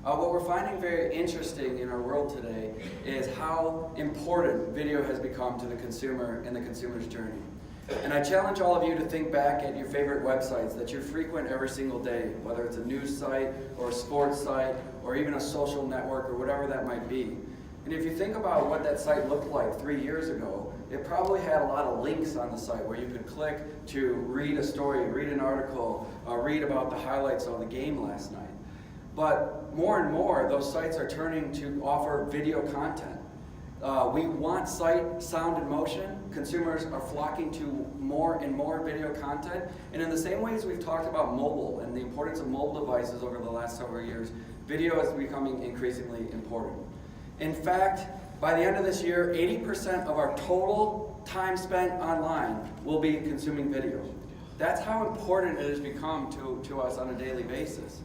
What we're finding very interesting in our world today is how important video has become to the consumer and the consumer's journey. And I challenge all of you to think back at your favorite websites that you frequent every single day, whether it's a news site or a sports site or even a social network or whatever that might be. And if you think about what that site looked like 3 years ago, it probably had a lot of links on the site where you could click to read a story, read an article, read about the highlights of the game last night. But more and more, those sites are turning to offer video content. We want sight, sound, and motion. Consumers are flocking to more and more video content. And in the same way as we've talked about mobile and the importance of mobile devices over the last several years, video is becoming increasingly important. In fact, by the end of this year, 80% of our total time spent online will be consuming video. That's how important it has become to us on a daily basis.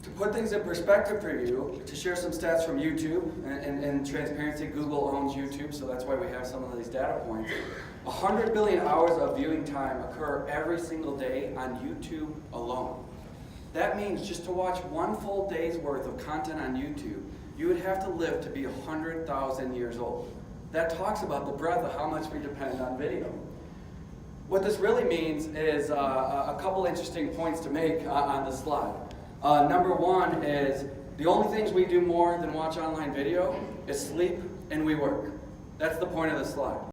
To put things in perspective for you, to share some stats from YouTube, and transparency, Google owns YouTube, so that's why we have some of these data points. 100 billion hours of viewing time occur every single day on YouTube alone. That means just to watch one full day's worth of content on YouTube, you would have to live to be 100,000 years old. That talks about the breadth of how much we depend on video. What this really means is a couple interesting points to make on this slide. Number one is the only things we do more than watch online video is sleep and we work. That's the point of the slide.